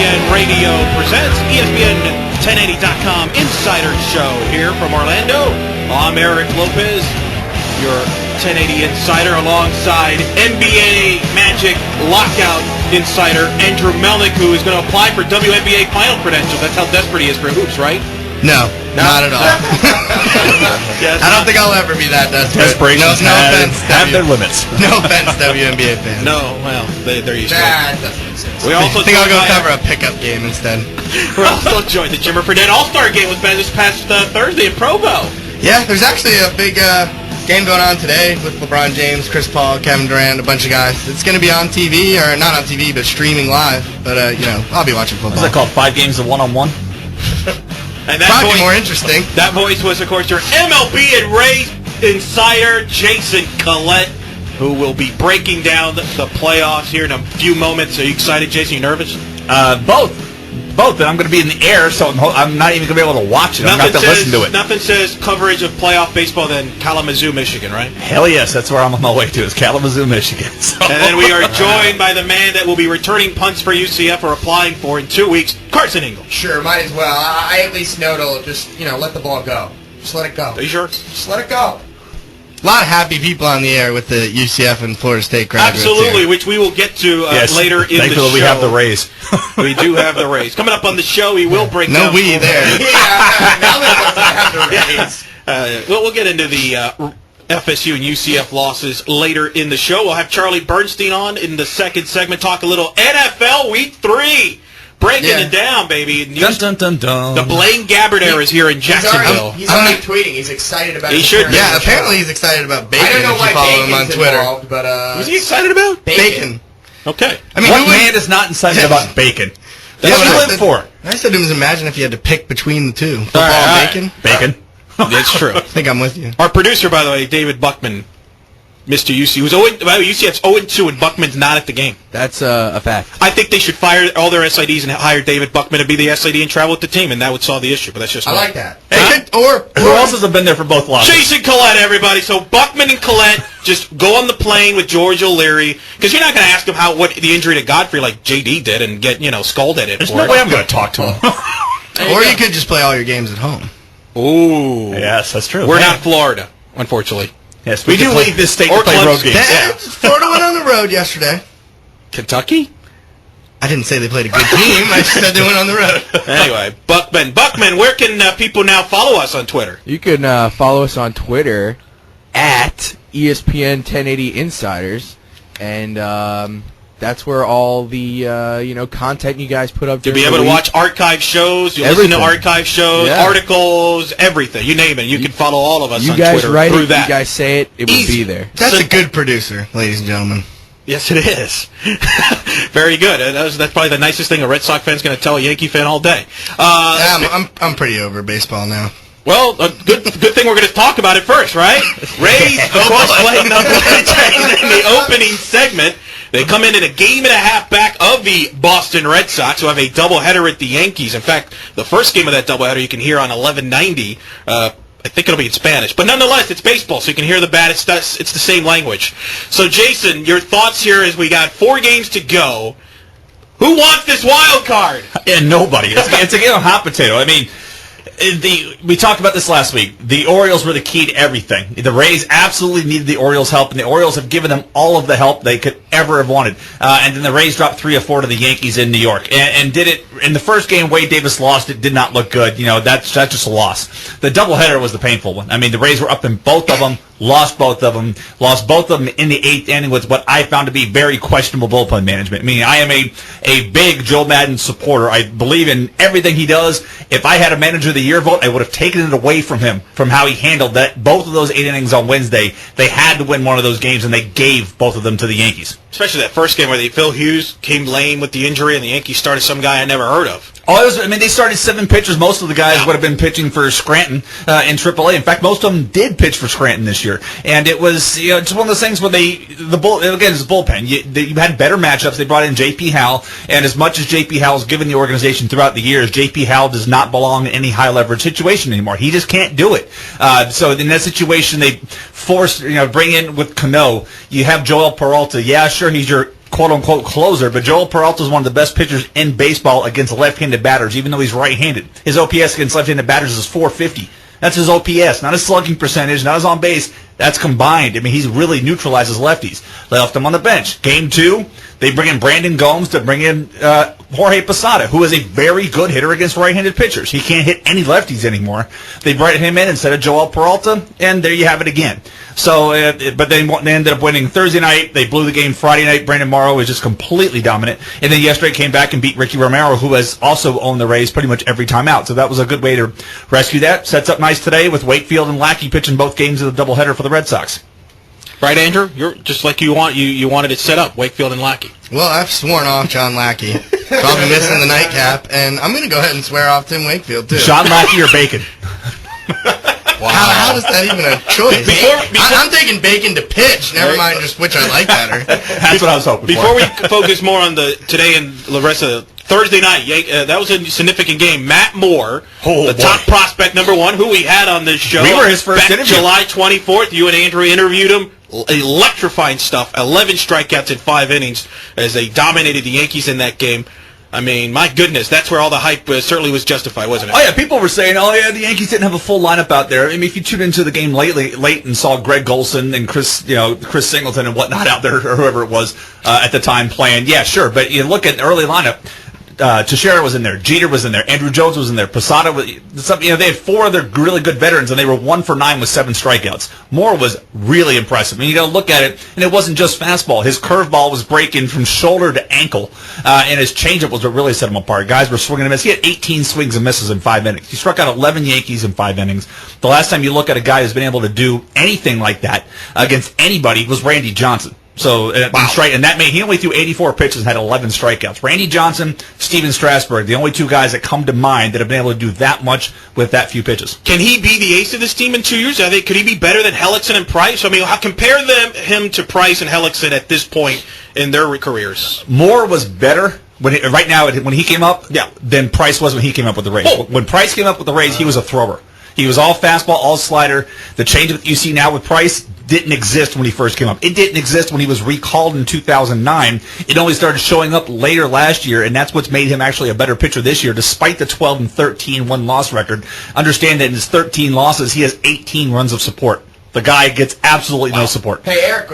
ESPN Radio presents ESPN 1080.com Insider Show here from Orlando. I'm Eric Lopez, your 1080 Insider, alongside NBA Magic Lockout Insider Andrew Melnick, who is going to apply for WNBA final credentials. That's how desperate he is for hoops, right? No, not at all. Yes, I don't think I'll ever be that desperate. Aspirations no offense, have their limits. No offense, WNBA fans. No, well, there you go. That doesn't make sense. We also I think I'll go cover a pickup game instead. We're also joined the Jimmer Fredette All-Star Game was this past Thursday at Provo. Yeah, there's actually a big game going on today with LeBron James, Chris Paul, Kevin Durant, a bunch of guys. It's going to be on TV, or not on TV, but streaming live. But, I'll be watching football. What's that called, 5 games of one-on-one? And that probably more interesting. That voice was, of course, your MLB and Rays insider, Jason Collette, who will be breaking down the playoffs here in a few moments. Are you excited, Jason? You nervous? Both, and I'm going to be in the air, so I'm not even going to be able to watch it. I'm going to have to listen to it. Nothing says coverage of playoff baseball than Kalamazoo, Michigan, right? Hell yes, that's where I'm on my way to, is Kalamazoo, Michigan. So. And then we are joined by the man that will be returning punts for UCF or applying for in 2 weeks, Carson Ingle. Sure, might as well. I at least know to just, let the ball go. Just let it go. Are you sure? Just let it go. A lot of happy people on the air with the UCF and Florida State graduates. Absolutely, here. which we will get to later in the show. Thankfully we have the Rays. We do have the Rays. Coming up on the show, we will break down... No we there. Now that I have the Rays. We'll get into the FSU and UCF losses later in the show. We'll have Charlie Bernstein on in the second segment, talk a little NFL Week 3. Breaking it down, baby. Dun, dun, dun, dun. The Blaine Gabbert era is here in Jacksonville. He's already tweeting. He's excited about it. He should. Yeah, apparently he's excited about bacon. I don't know if why you follow him on Bacon's Twitter. involved, but Was he excited about? Bacon. Okay. I mean, what man is not excited about bacon? That's what what you I live for. I said to him, imagine if you had to pick between the two. Football All and right. bacon. Bacon. It's true. I think I'm with you. Our producer, by the way, David Buckman, Mr. UC, who's UCF's 0-2 and Buckman's not at the game. That's a fact. I think they should fire all their SIDs and hire David Buckman to be the SID and travel with the team, and that would solve the issue. But that's just I like that. Who else has been there for both losses? Jason Collette, everybody. So Buckman and Collette just go on the plane with George O'Leary, because you're not going to ask him what the injury to Godfrey like JD did and get scolded at it. There's no way I'm going to talk to him. Or you could just play all your games at home. Ooh. Yes, that's true. We're not Florida, unfortunately. Yes, we do leave this state or to play road games. Yeah. Florida went on the road yesterday. Kentucky? I didn't say they played a good team. I just said they went on the road. Anyway, Buckman, where can people now follow us on Twitter? You can follow us on Twitter at ESPN 1080 Insiders, and that's where all the content you guys put up. You'll be able to watch archive shows. You'll listen to archive shows, articles, everything. You name it. You can follow all of us on Twitter through that. You guys say it, it will be there. That's a good producer, ladies and gentlemen. Yes, it is. Very good. That's probably the nicest thing a Red Sox fan's going to tell a Yankee fan all day. I'm pretty over baseball now. Well, good thing we're going to talk about it first, right? Rays, of course, playing in the opening segment. They come in a game and a half back of the Boston Red Sox, who have a doubleheader at the Yankees. In fact, the first game of that doubleheader you can hear on 1190. I think it'll be in Spanish. But nonetheless, it's baseball, so you can hear the bat. It's the same language. So, Jason, your thoughts here as we got 4 games to go. Who wants this wild card? Yeah, nobody. It's a game of hot potato. I mean, we talked about this last week. The Orioles were the key to everything. The Rays absolutely needed the Orioles' help, and the Orioles have given them all of the help they could ever have wanted. And then the Rays dropped 3 of 4 to the Yankees in New York, and did it in the first game. Wade Davis lost. It did not look good. That's just a loss. The doubleheader was the painful one. I mean, the Rays were up in both of them. Lost both of them in the 8th inning with what I found to be very questionable bullpen management. I mean, I am a big Joe Madden supporter. I believe in everything he does. If I had a Manager of the Year vote, I would have taken it away from him, from how he handled that. Both of those 8 innings on Wednesday, they had to win one of those games, and they gave both of them to the Yankees. Especially that first game where Phil Hughes came lame with the injury, and the Yankees started some guy I never heard of. They started 7 pitchers. Most of the guys would have been pitching for Scranton in AAA. In fact, most of them did pitch for Scranton this year. And it was just one of those things where it's a bullpen. You had better matchups. They brought in J.P. Howell, and as much as J.P. Howell's given the organization throughout the years, J.P. Howell does not belong in any high-leverage situation anymore. He just can't do it. So in that situation, they forced, bring in with Cano. You have Joel Peralta. Yeah, sure, he's your quote-unquote closer, but Joel Peralta is one of the best pitchers in baseball against left-handed batters, even though he's right-handed. His OPS against left-handed batters is .450. That's his OPS, not his slugging percentage, not his on-base. That's combined. I mean, he's really neutralizes lefties. They left him on the bench. Game 2, they bring in Brandon Gomes to bring in Jorge Posada, who is a very good hitter against right-handed pitchers. He can't hit any lefties anymore. They brought him in instead of Joel Peralta, and there you have it again. So, but they ended up winning Thursday night. They blew the game Friday night. Brandon Morrow was just completely dominant. And then yesterday came back and beat Ricky Romero, who has also owned the Rays pretty much every time out. So that was a good way to rescue that. Sets up nice today with Wakefield and Lackey pitching both games of the doubleheader for the Red Sox. Right, Andrew? You're just like you wanted it set up, Wakefield and Lackey. Well, I've sworn off John Lackey, so I'll be missing the nightcap, and I'm going to go ahead and swear off Tim Wakefield, too. John Lackey or Bacon? Wow. How is that even a choice? I'm taking Bacon to pitch, never mind just which I like better. That's what I was hoping Before we focus more on today and the rest of the Thursday night, that was a significant game. Matt Moore, top prospect number 1, who we had on this show. We were his first interview. July 24th. You and Andrew interviewed him. Electrifying stuff. 11 strikeouts in 5 innings as they dominated the Yankees in that game. I mean, my goodness, that's where all the hype certainly was justified, wasn't it? Oh, yeah, people were saying, the Yankees didn't have a full lineup out there. I mean, if you tuned into the game late and saw Greg Golson and Chris Singleton and whatnot out there, or whoever it was at the time playing, yeah, sure. But you look at the early lineup, Teixeira was in there, Jeter was in there, Andrew Jones was in there, Posada was, they had 4 other really good veterans, and they were 1 for 9 with 7 strikeouts. Moore was really impressive. I mean, you got to look at it, and it wasn't just fastball. His curveball was breaking from shoulder to ankle, and his changeup was what really set him apart. Guys were swinging and miss. He had 18 swings and misses in 5 innings. He struck out 11 Yankees in 5 innings. The last time you look at a guy who's been able to do anything like that against anybody was Randy Johnson. So, and that made he only threw 84 pitches and had 11 strikeouts. Randy Johnson, Steven Strasburg, the only 2 guys that come to mind that have been able to do that much with that few pitches. Can he be the ace of this team in 2 years? Could he be better than Hellickson and Price? I mean, compare him to Price and Hellickson at this point in their careers. Moore was better when he came up than Price was when he came up with the Rays. When Price came up with the Rays, he was a thrower. He was all fastball, all slider. The change that you see now with Price didn't exist when he first came up. It didn't exist when he was recalled in 2009. It only started showing up later last year, and that's what's made him actually a better pitcher this year, despite the 12-13 one-loss record. Understand that in his 13 losses, he has 18 runs of support. The guy gets absolutely no support. Hey, Eric,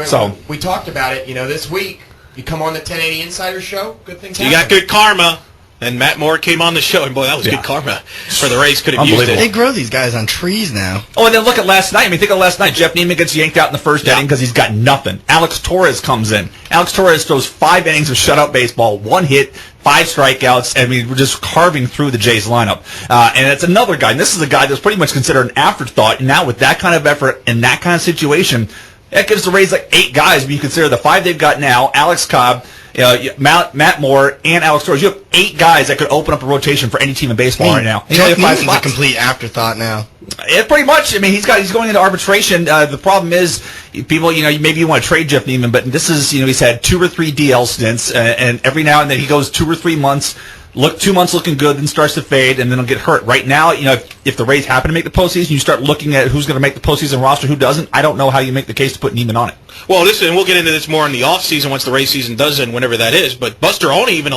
we talked about it. This week, you come on the 1080 Insider Show, good things happen. You got good karma. And Matt Moore came on the show, and boy, that was good karma for the Rays. Could have used it. They grow these guys on trees now. Oh, and then look at last night. I mean, think of last night. Jeff Neiman gets yanked out in the first inning because he's got nothing. Alex Torres comes in. Alex Torres throws 5 innings of shutout baseball, 1 hit, 5 strikeouts. I mean, we're just carving through the Jays lineup. And it's another guy. And this is a guy that's pretty much considered an afterthought. And now with that kind of effort and that kind of situation, that gives the Rays like 8 guys. When you consider the 5 they've got now, Alex Cobb, Matt Moore, and Alex Torres. You have 8 guys that could open up a rotation for any team in baseball right now. Jeff Neiman's a complete afterthought now. Yeah, pretty much. I mean, he's going into arbitration. The problem is, people, maybe you want to trade Jeff Neiman, but this is, he's had 2 or 3 DL stints, and every now and then he goes 2 or 3 months. 2 months looking good, then starts to fade, and then he'll get hurt. Right now, if the Rays happen to make the postseason, you start looking at who's going to make the postseason roster, who doesn't. I don't know how you make the case to put Neiman on it. Well, and we'll get into this more in the offseason once the Rays season does end, whenever that is. But Buster Olney even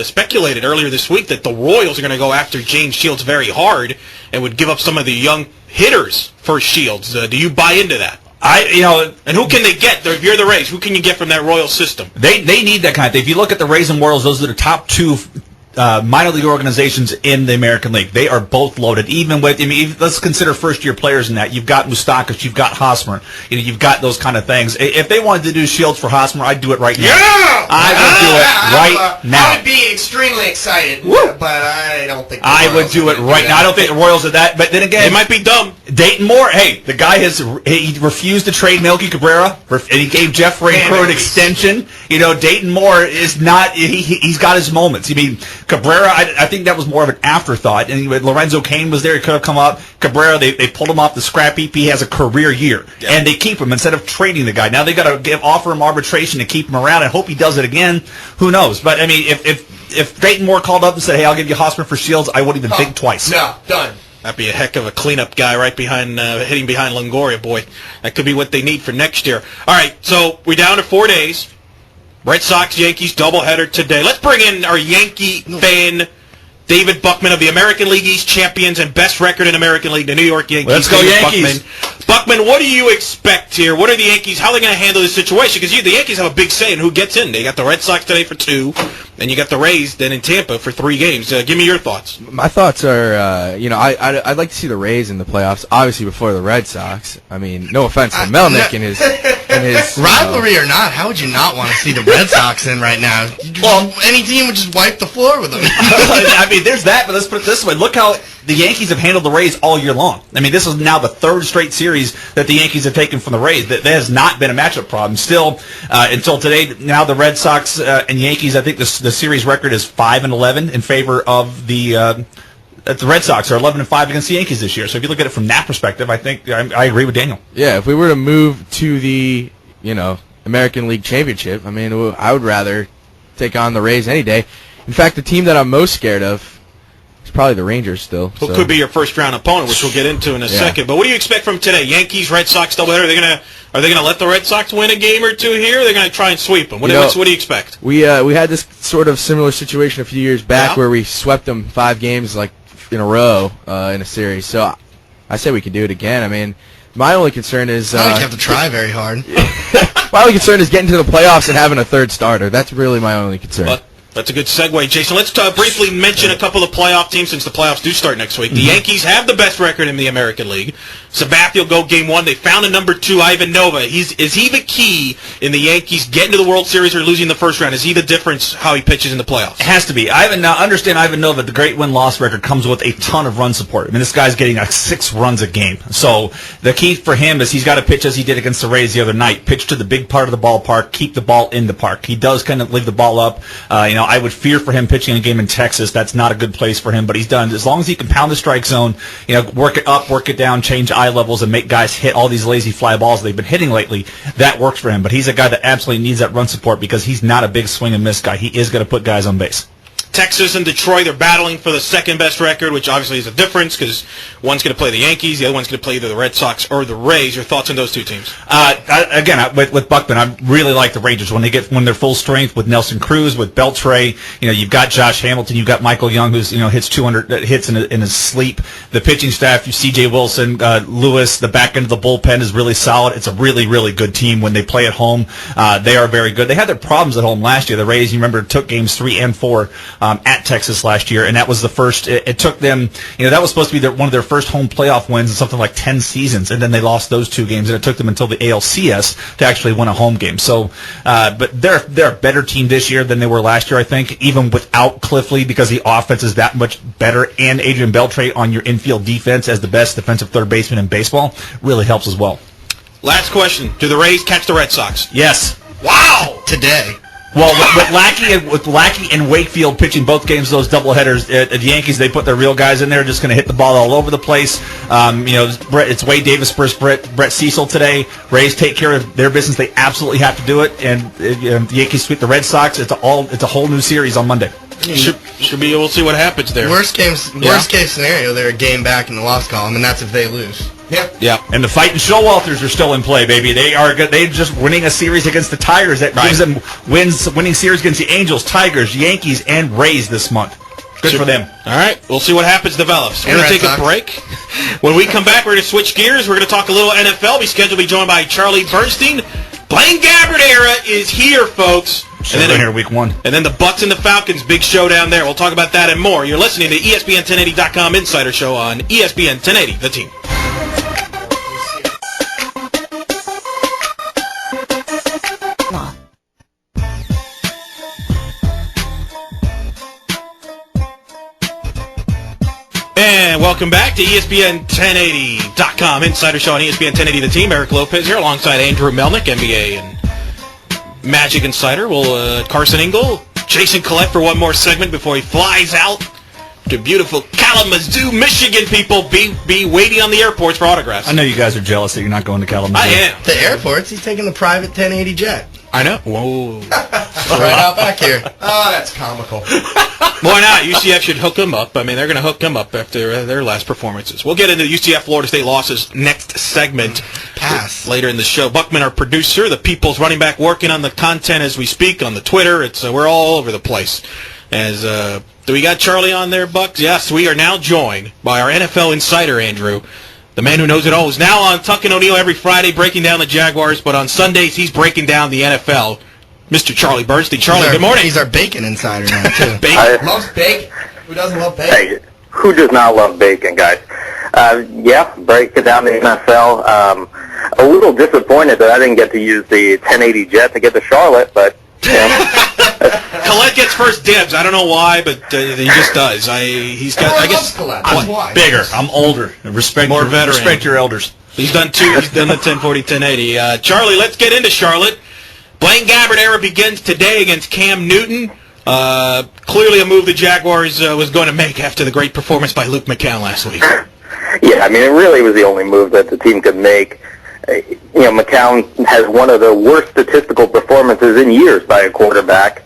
speculated earlier this week that the Royals are going to go after James Shields very hard and would give up some of the young hitters for Shields. Do you buy into that? And who can they get? If you're the Rays, who can you get from that Royal system? They need that kind of thing. If you look at the Rays and Royals, those are the top 2 minor league organizations in the American League. They are both loaded. Even with, let's consider first-year players in that. You've got Moustakas, you've got Hosmer. You've got those kind of things. If they wanted to do Shields for Hosmer, I'd do it right now. Yeah! I would do it right now. I would be extremely excited, but I don't think I would do it right now. I don't think the Royals are that. But then again, it might be dumb. Dayton Moore, hey, the guy he refused to trade Melky Cabrera, and he gave Jeff Franco an extension. Dayton Moore is not. He's got his moments. Cabrera, I think that was more of an afterthought. And Lorenzo Cain was there. He could have come up. Cabrera, they pulled him off the scrap heap. He has a career year. Yeah. And they keep him instead of trading the guy. Now they got to offer him arbitration to keep him around. I hope he does it again. Who knows? But, if Dayton Moore called up and said, hey, I'll give you Hosmer for Shields, I wouldn't even think twice. No, done. That'd be a heck of a cleanup guy right behind, hitting behind Longoria, boy. That could be what they need for next year. All right, so we're down to 4 days. Red Sox, Yankees, doubleheader today. Let's bring in our Yankee fan, David Buckman of the American League East champions and best record in American League, the New York Yankees. Let's go, Yankees. Buckman, what do you expect here? What are the Yankees, how are they going to handle this situation? Because the Yankees have a big say in who gets in. They got the Red Sox today for 2, and you got the Rays then in Tampa for 3 games. Give me your thoughts. My thoughts are, I'd like to see the Rays in the playoffs, obviously before the Red Sox. I mean, no offense to Melnick and his rivalry or not, how would you not want to see the Red Sox in right now? Well, any team would just wipe the floor with them. I mean, there's that, but let's put it this way. Look how the Yankees have handled the Rays all year long. I mean, this is now the 3rd straight series that the Yankees have taken from the Rays. That has not been a matchup problem. Still, until today, now the Red Sox and Yankees, I think the series record is 5-11 in favor of the Red Sox are 11-5 against the Yankees this year. So if you look at it from that perspective, I think I agree with Daniel. Yeah, if we were to move to the, American League Championship, I mean, I would rather take on the Rays any day. In fact, the team that I'm most scared of is probably the Rangers still. Who could be your first-round opponent, which we'll get into in a second. But what do you expect from today? Yankees, Red Sox doubleheader. Are they gonna let the Red Sox win a game or 2 here? Or are they gonna try and sweep them? What do you expect? We had this sort of similar situation a few years back where we swept them 5 games in a row in a series. So I say we could do it again. I mean, my only concern is I think you have to try very hard. my only concern is getting to the playoffs and having a 3rd starter. That's really my only concern. Well, that's a good segue, Jason. Let's briefly mention a couple of playoff teams since the playoffs do start next week. The Yankees have the best record in the American League. Sabathia will go game 1. They found a number 2, Ivan Nova. Is he the key in the Yankees getting to the World Series or losing the first round? Is he the difference how he pitches in the playoffs? It has to be. Understand Ivan Nova, the great win-loss record comes with a ton of run support. I mean, this guy's getting 6 runs a game. So the key for him is he's got to pitch as he did against the Rays the other night. Pitch to the big part of the ballpark, keep the ball in the park. He does kind of leave the ball up. I would fear for him pitching a game in Texas. That's not a good place for him, but he's done. As long as he can pound the strike zone, work it up, work it down, change eye levels, and make guys hit all these lazy fly balls they've been hitting lately, that works for him. But he's a guy that absolutely needs that run support because he's not a big swing and miss guy. He is going to put guys on base. Texas and Detroit, they're battling for the 2nd best record, which obviously is a difference because one's going to play the Yankees, the other one's going to play either the Red Sox or the Rays. Your thoughts on those 2 teams? With Buckman, I really like the Rangers when they're full strength with Nelson Cruz, with Beltray. You've got Josh Hamilton, you've got Michael Young, who's hits 200 hits in his sleep. The pitching staff, you C.J. Wilson, Lewis. The back end of the bullpen is really solid. It's a really, really good team when they play at home. They are very good. They had their problems at home last year. The Rays, you remember, took games 3 and 4. At Texas last year, and that was the first. It took them, that was supposed to be one of their first home playoff wins in something like 10 seasons, and then they lost those 2 games, and it took them until the ALCS to actually win a home game. So, but they're a better team this year than they were last year, I think, even without Cliff Lee, because the offense is that much better, and Adrian Beltre on your infield defense as the best defensive third baseman in baseball really helps as well. Last question: do the Rays catch the Red Sox? Yes. Wow! Today. Well, with Lackey and Wakefield pitching both games, those doubleheaders, at the Yankees, they put their real guys in there, just going to hit the ball all over the place. It's Wade Davis versus Brett Cecil today. Rays take care of their business; they absolutely have to do it. And the Yankees sweep the Red Sox. It's a whole new series on Monday. Should be. We'll see what happens there. Worst case scenario, they're a game back in the loss column, and that's if they lose. Yeah. And the fighting Showalters are still in play, baby. They're just winning a series against the Tigers that gives them winning series against the Angels, Tigers, Yankees, and Rays this month. Good for them. All right. We'll see what happens develops. We're going to take a break. When we come back, we're going to switch gears. We're going to talk a little NFL. We're scheduled to be joined by Charlie Bernstein. Blaine Gabbert era is here, folks. And then here week 1. And then the Bucs and the Falcons, big showdown there. We'll talk about that and more. You're listening to ESPN1080.com Insider Show on ESPN 1080, The Team. And welcome back to ESPN1080.com Insider Show on ESPN 1080 The Team. Eric Lopez here alongside Andrew Melnick, NBA and Magic Insider. Carson Ingle, Jason Collette for one more segment before he flies out to beautiful Kalamazoo, Michigan. People be waiting on the airports for autographs. I know you guys are jealous that you're not going to Kalamazoo. I am. The airports, he's taking the private 1080 jet. I know. Whoa. Right out back here. Oh, that's comical. Why not? UCF should hook them up. I mean, they're going to hook them up after their last performances. We'll get into UCF Florida State losses next segment. Pass. Later in the show. Buckman, our producer, the People's running back, working on the content as we speak on the Twitter. It's we're all over the place. Do we got Charlie on there, Bucks? Yes, we are now joined by our NFL insider, Andrew. The man who knows it all is now on Tuck and O'Neill every Friday breaking down the Jaguars, but on Sundays he's breaking down the NFL. Mr. Charlie Bernstein. Charlie, good morning. He's our bacon insider now, too. Bacon. Loves bacon. Who doesn't love bacon? Hey, who does not love bacon, guys? Yeah, break it down the NFL. A little disappointed that I didn't get to use the 1080 jet to get to Charlotte, but Collette gets first dibs. I don't know why, but he just does. Everyone loves Collette. That's why. Bigger. I'm older. More veteran. Respect your elders. He's done two. He's done the 1040, 1080. Charlie, let's get into Charlotte. Blaine Gabbert era begins today against Cam Newton. Clearly a move the Jaguars was going to make after the great performance by Luke McCown last week. yeah, I mean, it really was the only move that the team could make. McCown has one of the worst statistical performances in years by a quarterback,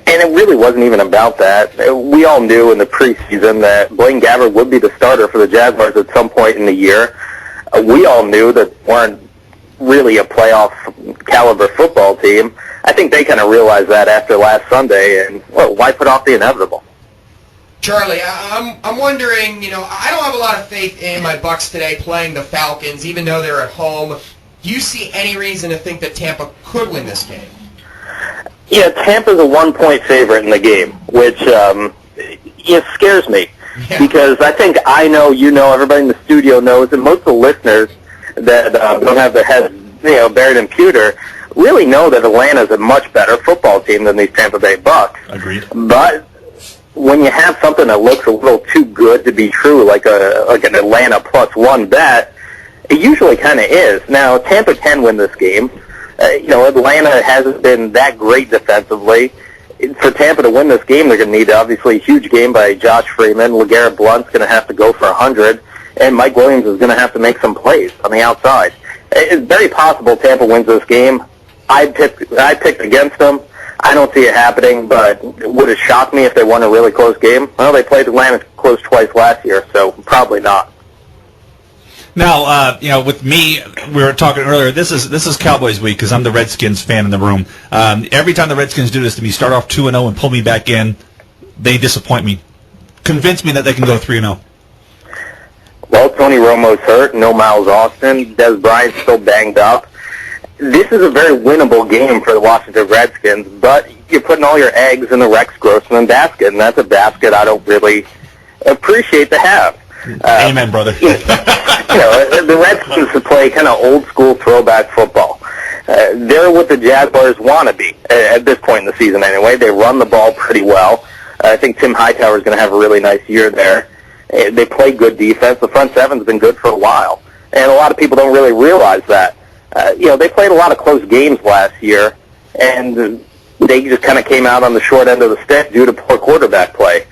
and it really wasn't even about that. We all knew in the preseason that Blaine Gabbert would be the starter for the Jaguars at some point in the year. We all knew that they weren't really a playoff caliber football team. I think they kind of realized that after last Sunday, and, well, why put off the inevitable? Charlie, I'm wondering, I don't have a lot of faith in my Bucs today playing the Falcons, even though they're at home. Do you see any reason to think that Tampa could win this game? Yeah, Tampa's a 1-point favorite in the game, which it scares me. Yeah. Because I think I know, everybody in the studio knows, and most of the listeners that don't have their heads buried in pewter really know that Atlanta's a much better football team than these Tampa Bay Bucs. Agreed. But when you have something that looks a little too good to be true, like an Atlanta +1 bet, it usually kind of is. Now, Tampa can win this game. Atlanta hasn't been that great defensively. For Tampa to win this game, they're going to need, obviously, a huge game by Josh Freeman. LeGarrette Blount's going to have to go for 100, and Mike Williams is going to have to make some plays on the outside. It's very possible Tampa wins this game. I picked against them. I don't see it happening, but would it shock me if they won a really close game? Well, they played Atlanta close twice last year, so probably not. Now, with me, we were talking earlier, this is Cowboys week because I'm the Redskins fan in the room. Every time the Redskins do this to me, start off 2-0 and pull me back in, they disappoint me. Convince me that they can go 3-0. Well, Tony Romo's hurt, no Miles Austin, Des Bryant's still banged up. This is a very winnable game for the Washington Redskins, but you're putting all your eggs in the Rex Grossman basket, and that's a basket I don't really appreciate to have. Amen, brother. The Redskins play kind of old-school throwback football. They're what the Jaguars want to be, at this point in the season anyway. They run the ball pretty well. I think Tim Hightower is going to have a really nice year there. They play good defense. The front seven's been good for a while, and a lot of people don't really realize that. They played a lot of close games last year, and they just kind of came out on the short end of the stick due to poor quarterback play.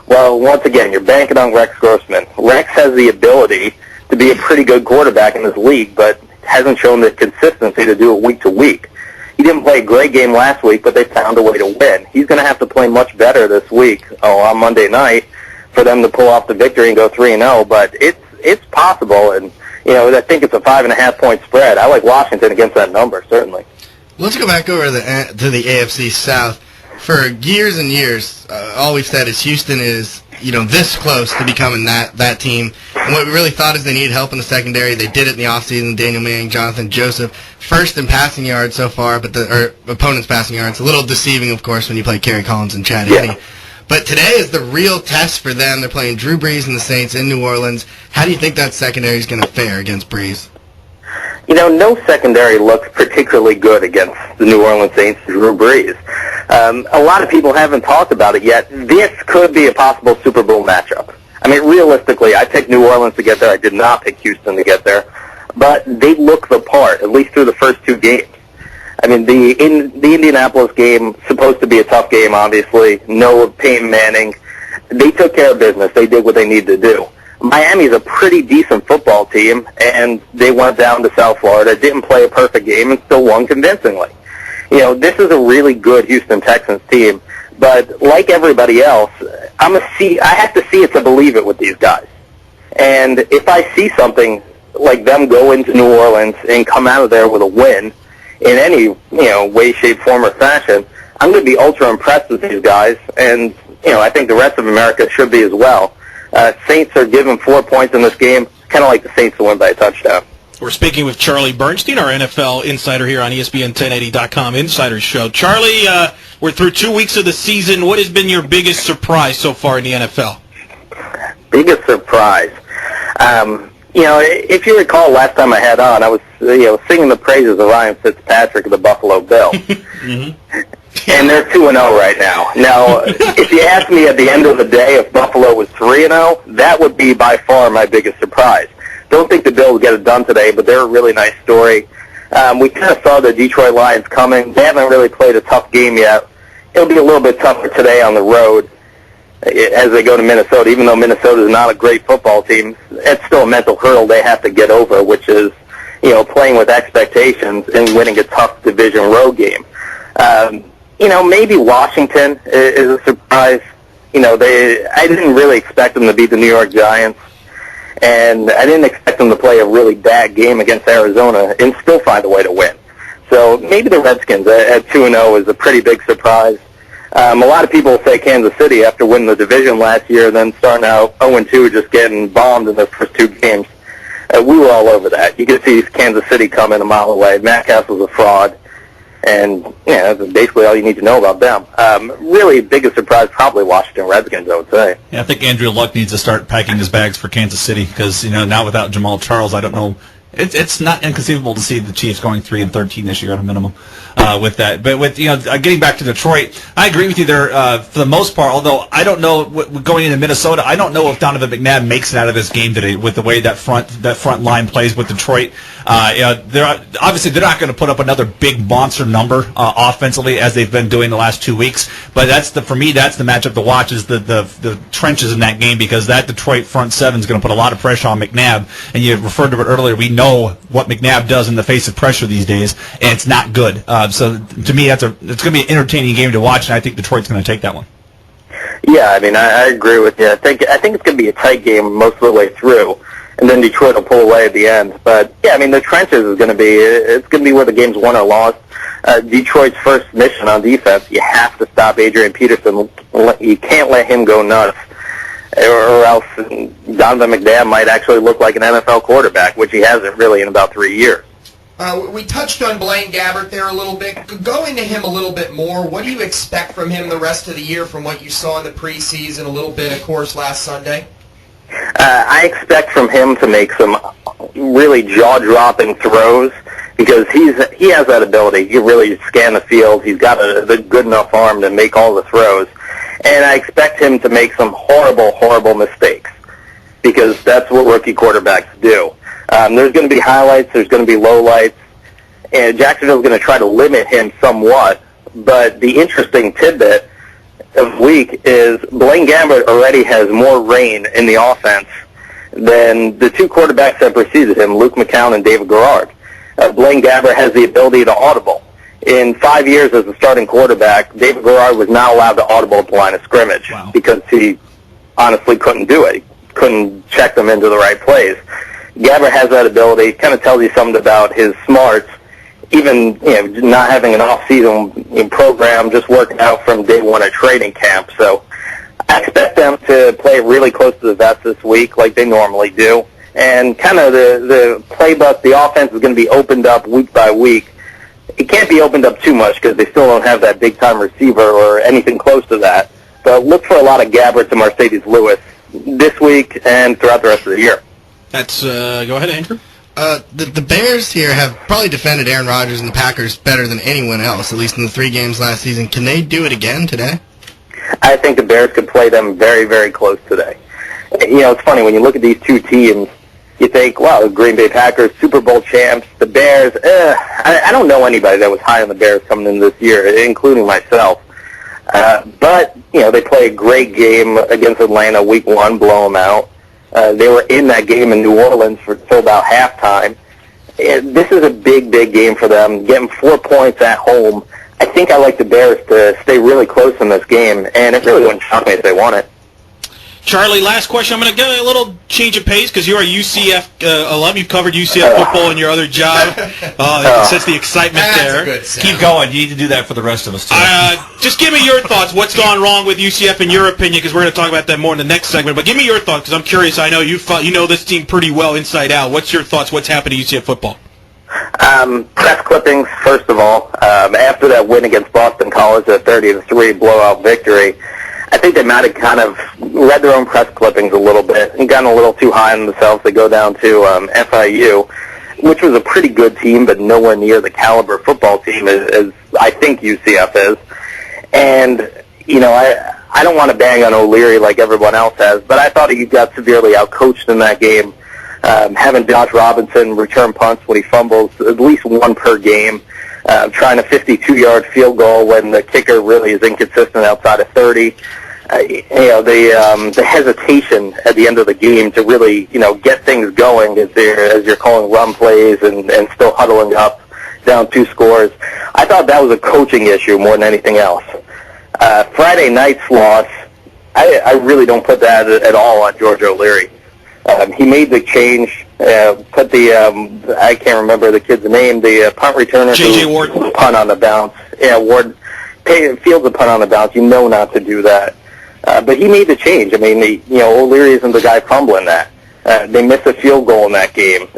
Well, once again, you're banking on Rex Grossman. Rex has the ability to be a pretty good quarterback in this league, but hasn't shown the consistency to do it week to week. He didn't play a great game last week, but they found a way to win. He's going to have to play much better this week on Monday night for them to pull off the victory and go 3-0, but it's possible, and I think it's a 5.5-point spread. I like Washington against that number, certainly. Let's go back over to the AFC South. For years and years, all we've said is Houston is, this close to becoming that team. And what we really thought is they needed help in the secondary. They did it in the offseason. Daniel Manning, Jonathan Joseph, first in passing yards so far, but opponents' passing yards. A little deceiving, of course, when you play Kerry Collins and Chad Henne. But today is the real test for them. They're playing Drew Brees and the Saints in New Orleans. How do you think that secondary is going to fare against Brees? No secondary looks particularly good against the New Orleans Saints, Drew Brees. A lot of people haven't talked about it yet. This could be a possible Super Bowl matchup. I mean, realistically, I picked New Orleans to get there. I did not pick Houston to get there. But they look the part, at least through the first two games. I mean, the Indianapolis game, supposed to be a tough game, obviously. No Peyton Manning. They took care of business. They did what they needed to do. Miami's a pretty decent football team, and they went down to South Florida, didn't play a perfect game, and still won convincingly. this is a really good Houston Texans team. But like everybody else, I have to see it to believe it with these guys. And if I see something like them go into New Orleans and come out of there with a win in any, way, shape, form, or fashion, I'm going to be ultra impressed with these guys. And, I think the rest of America should be as well. Saints are given 4 points in this game. Kind of like the Saints to win by a touchdown. We're speaking with Charlie Bernstein, our NFL insider here on ESPN1080.com Insider Show. Charlie, we're through 2 weeks of the season. What has been your biggest surprise so far in the NFL? Biggest surprise. If you recall last time I had on, I was, singing the praises of Ryan Fitzpatrick of the Buffalo Bills. Mm-hmm. And they're 2-0 right now. Now, if you ask me at the end of the day if Buffalo was 3-0, that would be by far my biggest surprise. Don't think the Bills get it done today, but they're a really nice story. We kind of saw the Detroit Lions coming. They haven't really played a tough game yet. It'll be a little bit tougher today on the road as they go to Minnesota. Even though Minnesota is not a great football team, it's still a mental hurdle they have to get over, which is, playing with expectations and winning a tough division road game. Maybe Washington is a surprise. I didn't really expect them to beat the New York Giants. And I didn't expect them to play a really bad game against Arizona and still find a way to win. So maybe the Redskins at 2-0 is a pretty big surprise. A lot of people say Kansas City after winning the division last year, then starting out 0-2, just getting bombed in their first 2 games. We were all over that. You could see Kansas City coming a mile away. Matt Castle's a fraud. And, that's basically all you need to know about them. Really biggest surprise, probably Washington Redskins, I would say. Yeah, I think Andrew Luck needs to start packing his bags for Kansas City because, now without Jamal Charles, I don't know. It's not inconceivable to see the Chiefs going 3-13 this year at a minimum with that. But with getting back to Detroit, I agree with you there for the most part. Although I don't know going into Minnesota, I don't know if Donovan McNabb makes it out of this game today with the way that front line plays with Detroit. They're not going to put up another big monster number offensively as they've been doing the last 2 weeks. But for me that's the matchup to watch is the trenches in that game because that Detroit front seven is going to put a lot of pressure on McNabb. And you referred to it earlier. We know what McNabb does in the face of pressure these days, and it's not good. So to me, it's going to be an entertaining game to watch, and I think Detroit's going to take that one. Yeah, I agree with you. I think it's going to be a tight game most of the way through, and then Detroit will pull away at the end. But yeah, the trenches is going to be where the game's won or lost. Detroit's first mission on defense, you have to stop Adrian Peterson. You can't let him go nuts. Or else Donovan McNabb might actually look like an NFL quarterback, which he hasn't really in about 3 years. We touched on Blaine Gabbert there a little bit. Go into him a little bit more. What do you expect from him the rest of the year from what you saw in the preseason, a little bit, of course, last Sunday? I expect from him to make some really jaw-dropping throws because he has that ability. He really scan the field. He's got a good enough arm to make all the throws. And I expect him to make some horrible, horrible mistakes because that's what rookie quarterbacks do. There's going to be highlights. There's going to be lowlights. And Jacksonville's going to try to limit him somewhat. But the interesting tidbit of the week is Blaine Gabbert already has more reign in the offense than the 2 quarterbacks that preceded him, Luke McCown and David Garrard. Blaine Gabbert has the ability to audible. In 5 years as a starting quarterback, David Garrard was not allowed to audible at the line of scrimmage because he honestly couldn't do it. He couldn't check them into the right plays. Gabbert has that ability. Kind of tells you something about his smarts. Even not having an off-season program, just working out from day one at training camp. So I expect them to play really close to the vest this week like they normally do. And kind of the playbook, the offense is going to be opened up week by week. It can't be opened up too much because they still don't have that big-time receiver or anything close to that. But look for a lot of Gabbert to Mercedes Lewis this week and throughout the rest of the year. That's go ahead, Andrew. The Bears here have probably defended Aaron Rodgers and the Packers better than anyone else, at least in the 3 games last season. Can they do it again today? I think the Bears could play them very, very close today. It's funny, when you look at these 2 teams, you think, wow, the Green Bay Packers, Super Bowl champs, the Bears. I don't know anybody that was high on the Bears coming in this year, including myself. But, they play a great game against Atlanta week 1, blow them out. They were in that game in New Orleans till about halftime. This is a big, big game for them. Getting 4 points at home I think I like the Bears to stay really close in this game, and it really wouldn't shock me if they won it. Charlie, last question. I'm going to get a little change of pace because you're a UCF alum. You've covered UCF football in your other job. Sense the excitement there. Keep going. You need to do that for the rest of us, too. Just give me your thoughts. What's gone wrong with UCF in your opinion? Because we're going to talk about that more in the next segment. But give me your thoughts because I'm curious. I know you know this team pretty well inside out. What's your thoughts? What's happened to UCF football? Press clippings, first of all. After that win against Boston College, a 30-3 blowout victory, I think they might have kind of read their own press clippings a little bit and gotten a little too high on themselves. They go down to FIU, which was a pretty good team, but nowhere near the caliber football team as I think UCF is. And, you know, I don't want to bang on O'Leary like everyone else has, but I thought he got severely outcoached in that game. Having Josh Robinson return punts when he fumbles, at least one per game. Trying a 52-yard field goal when the kicker really is inconsistent outside of 30. The hesitation at the end of the game to really, get things going as you're calling run plays and still huddling up down 2 scores. I thought that was a coaching issue more than anything else. Friday night's loss, I really don't put that at all on George O'Leary. He made the change, put the, I can't remember the kid's name, the punt returner. J.J. Ward. Punt on the bounce. Yeah, Ward fields a punt on the bounce. You know not to do that. But he made the change. I mean, O'Leary isn't the guy fumbling that. They missed a field goal in that game.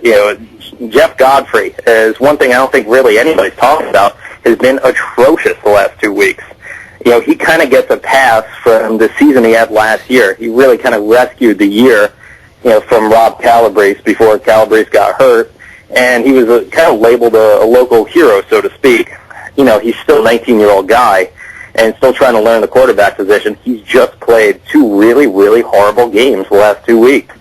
Jeff Godfrey is one thing I don't think really anybody's talking about, has been atrocious the last 2 weeks. He kind of gets a pass from the season he had last year. He really kind of rescued the year from Rob Calabrese before Calabrese got hurt, and he was kind of labeled a local hero, so to speak. He's still a 19-year-old guy and still trying to learn the quarterback position. He's just played 2 really, really horrible games the last 2 weeks.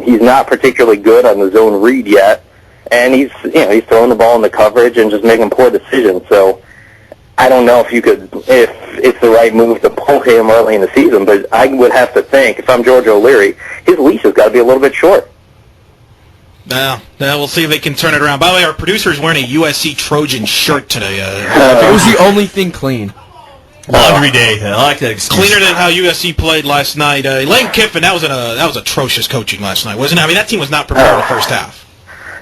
He's not particularly good on the zone read yet, and he's throwing the ball in the coverage and just making poor decisions. So I don't know if it's the right move to pull him early in the season, but I would have to think, if I'm George O'Leary, his leash has got to be a little bit short. Now, we'll see if they can turn it around. By the way, our producer is wearing a USC Trojan shirt today. It was the only thing clean. Laundry day. I like that excuse. Cleaner than how USC played last night. Lane Kiffin, that was atrocious coaching last night, wasn't it? I mean, that team was not prepared in the first half.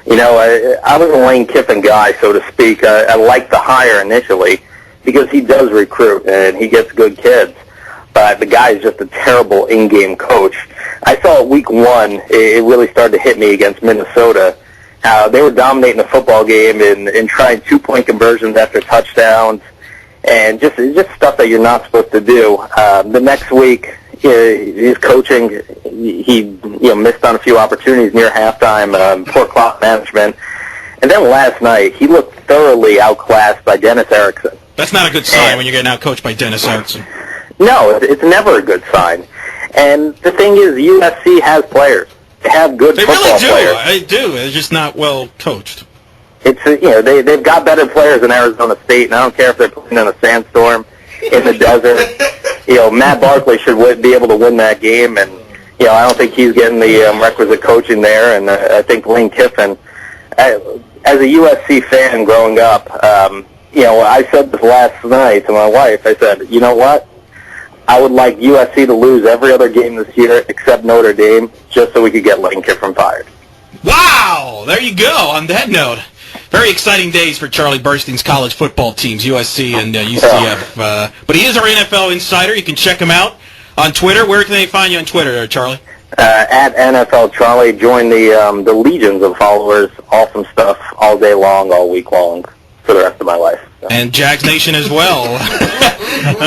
I was a Lane Kiffin guy, so to speak. I liked the hire initially because he does recruit and he gets good kids. But the guy is just a terrible in-game coach. I saw week 1, it really started to hit me against Minnesota. They were dominating the football game and trying 2-point conversions after touchdowns and just stuff that you're not supposed to do. The next week, his coaching, he missed on a few opportunities near halftime, poor clock management. And then last night, he looked thoroughly outclassed by Dennis Erickson. That's not a good sign when you're getting outcoached by Dennis Erickson. No, it's never a good sign. And the thing is, USC has players. They have good football players. They do. They're just not well coached. It's they've got better players than Arizona State, and I don't care if they're playing in a sandstorm in the desert. Matt Barkley should be able to win that game, and I don't think he's getting the requisite coaching there. And I think Lane Kiffin, as a USC fan growing up, I said this last night to my wife. I said, you know what? I would like USC to lose every other game this year except Notre Dame, just so we could get Lane Kiffin fired. Wow! There you go. On that note, very exciting days for Charlie Bernstein's college football teams, USC and UCF. But he is our NFL insider. You can check him out on Twitter. Where can they find you on Twitter, Charlie? At NFL Charlie. Join the legions of followers. Awesome stuff all day long, all week long, for the rest of my life. So. And Jags Nation as well.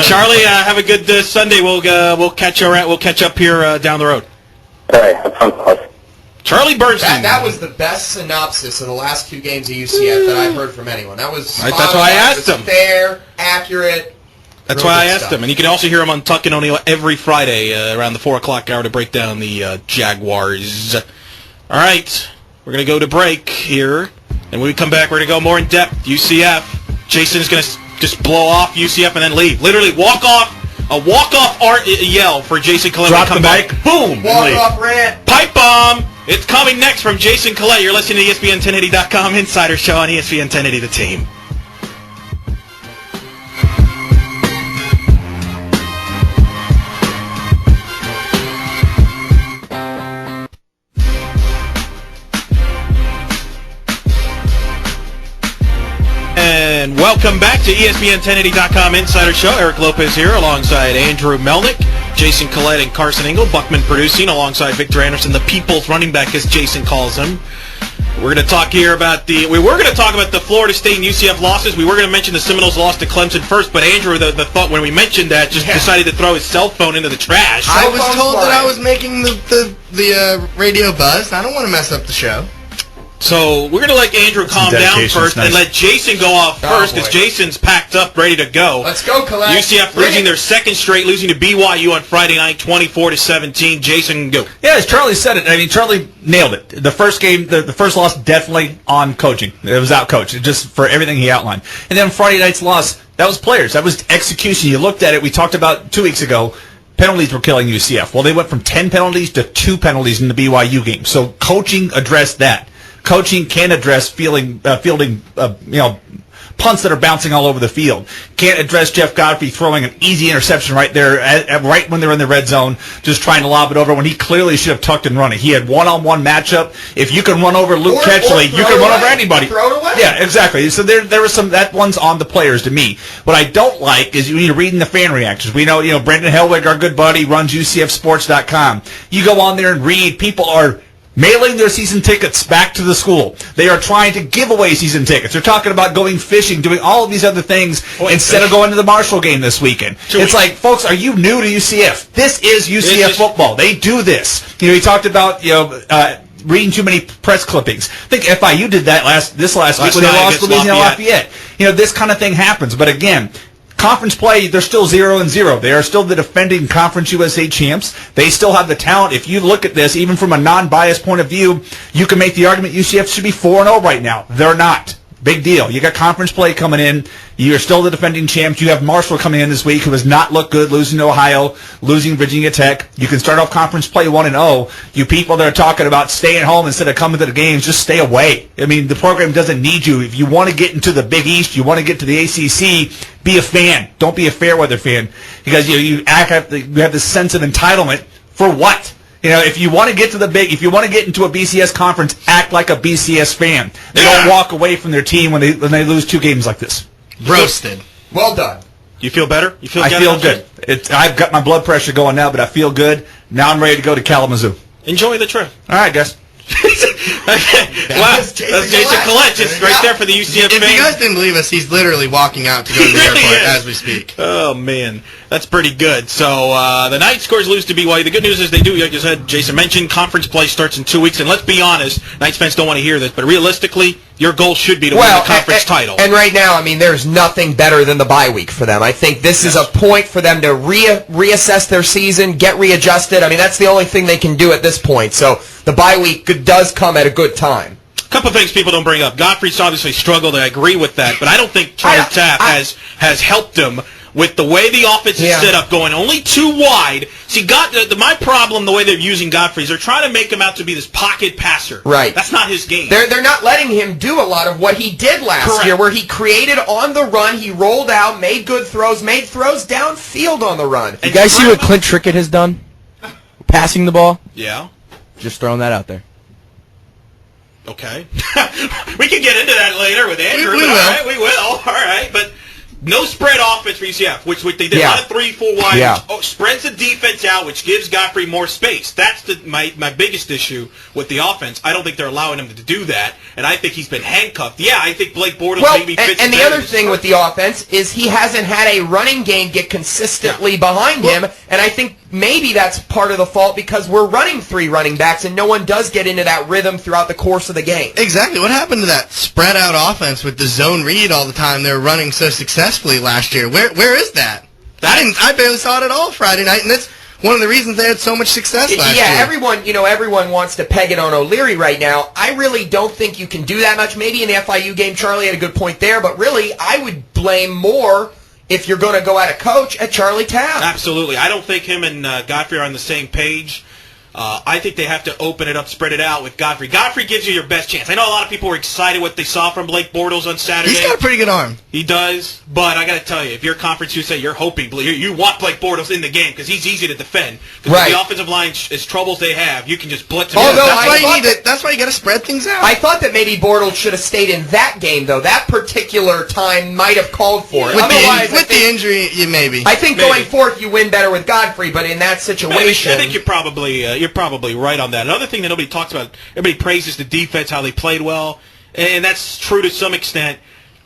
Charlie, have a good Sunday. We'll catch up here down the road. All right, have fun, fellas. Charlie Bernstein. That was the best synopsis of the last 2 games of UCF that I've heard from anyone. That was spot that's on. why I asked him. Fair, accurate. That's why I asked him. And you can also hear him on Tuck and O'Neill every Friday around the 4 o'clock hour to break down the Jaguars. All right, we're going to go to break here. And when we come back, we're going to go more in depth. UCF. Jason is going to just blow off UCF and then leave. Literally a walk-off yell for Jason Collette. Drop the mic. Boom. Walk-off rant. Pipe bomb. It's coming next from Jason Collette. You're listening to ESPN1080.com Insider Show on ESPN 1080 The Team. Welcome back to ESPN1080.com Insider Show. Eric Lopez here alongside Andrew Melnick, Jason Collette, and Carson Ingle. Buckman producing alongside Victor Anderson, the people's running back, as Jason calls him. We're going to talk here about we were going to talk about the Florida State and UCF losses. We were going to mention the Seminoles lost to Clemson first, but Andrew, the thought when we mentioned that, just decided to throw his cell phone into the trash. I was told that I was making the radio buzz. I don't want to mess up the show. So we're going to let Andrew calm down first and let Jason go off first because Jason's packed up, ready to go. Let's go, Collette. UCF losing their second straight, losing to BYU on Friday night, 24-17. Jason, go. Yeah, as Charlie said it. I mean, Charlie nailed it. The first game, the first loss, definitely on coaching. It was out coached, just for everything he outlined. And then Friday night's loss, that was players. That was execution. You looked at it. We talked about 2 weeks ago. Penalties were killing UCF. Well, they went from 10 penalties to 2 penalties in the BYU game. So coaching addressed that. Coaching can address fielding, punts that are bouncing all over the field. Can't address Jeff Godfrey throwing an easy interception right there, right when they're in the red zone, just trying to lob it over when he clearly should have tucked and run it. He had one-on-one matchup. If you can run over Luke Ketchley, you can run over anybody. Throw it away. Yeah, exactly. So there was some, that one's on the players to me. What I don't like is when you're reading the fan reactions. We know, Brendan Helwig, our good buddy, runs UCFsports.com. You go on there and read, people are mailing their season tickets back to the school. They are trying to give away season tickets. They're talking about going fishing, doing all of these other things instead of going to the Marshall game this weekend. It's like, folks, are you new to UCF? This is UCF football. They do this. He talked about, reading too many press clippings. I think FIU did that last week when they lost Louisiana Lafayette. This kind of thing happens. But again, conference play, they're still 0-0. They are still the defending Conference USA champs. They still have the talent. If you look at this, even from a non-biased point of view, you can make the argument UCF should be 4-0 right now. They're not. Big deal. You got conference play coming in. You're still the defending champs. You have Marshall coming in this week, who has not looked good, losing to Ohio, losing Virginia Tech. You can start off conference play 1-0. You people that are talking about staying home instead of coming to the games, just stay away. I mean, the program doesn't need you. If you want to get into the Big East, you want to get to the ACC, be a fan. Don't be a Fairweather fan, because you have this sense of entitlement for what? If you want to get to if you want to get into a BCS conference, act like a BCS fan. They don't walk away from their team when they lose 2 games like this. Roasted. Well done. You feel better? You feel I feel good. I've got my blood pressure going now, but I feel good. Now I'm ready to go to Kalamazoo. Enjoy the trip. All right, guys. Wow, that's Jason Collette, just right there for the UCF If you guys didn't believe us, he's literally walking out to go to the airport as we speak. Oh, man. That's pretty good. So the Knights scores lose to BYU. The good news is they do, like you said, Jason mentioned, conference play starts in 2 weeks. And let's be honest, Knights fans don't want to hear this, but realistically, your goal should be to win the conference title. And right now, there's nothing better than the bye week for them. I think this is a point for them to reassess their season, get readjusted. That's the only thing they can do at this point. So the bye week does come at a good time. A couple of things people don't bring up. Godfrey's obviously struggled, and I agree with that, but I don't think Charlie Tapp has helped him with the way the offense is set up, going only 2 wide. See, my problem, the way they're using Godfrey, is they're trying to make him out to be this pocket passer. Right. That's not his game. They're not letting him do a lot of what he did last year, where he created on the run, he rolled out, made good throws, made throws downfield on the run. You guys see what Clint Trickett has done? Passing the ball? Yeah. Just throwing that out there. Okay. We can get into that later with Andrew. We will. All right, we will. All right, but no spread offense for UCF, which they did a lot of 3-4 wide, which spreads the defense out, which gives Godfrey more space. That's my biggest issue with the offense. I don't think they're allowing him to do that, and I think he's been handcuffed. Yeah, I think Blake Bortles maybe fits. And the other thing with the offense is he hasn't had a running game get consistently behind him, and I think maybe that's part of the fault because we're running 3 running backs, and no one does get into that rhythm throughout the course of the game. Exactly. What happened to that spread out offense with the zone read all the time they were running so successfully last year? Where is that? I barely saw it at all Friday night, and that's one of the reasons they had so much success last year. Yeah, everyone wants to peg it on O'Leary right now. I really don't think you can do that much. Maybe in the FIU game, Charlie had a good point there, but really, I would blame more, if you're going to go at a coach, at Charlie Tapp. Absolutely. I don't think him and Godfrey are on the same page. I think they have to open it up, spread it out with Godfrey. Godfrey gives you your best chance. I know a lot of people were excited what they saw from Blake Bortles on Saturday. He's got a pretty good arm. He does, but I got to tell you, if you're Conference USA, you're hoping you want Blake Bortles in the game because he's easy to defend. Because Right. the offensive line, as troubles they have, you can just blitz him. Although That's why you got to spread things out. I thought that maybe Bortles should have stayed in that game, though. That particular time might have called for it. with Otherwise, the injury, maybe. I think Maybe. going forth, you win better with Godfrey, but in that situation, I think you're probably right on that. Another thing that nobody talks about, everybody praises the defense, how they played well, and that's true to some extent.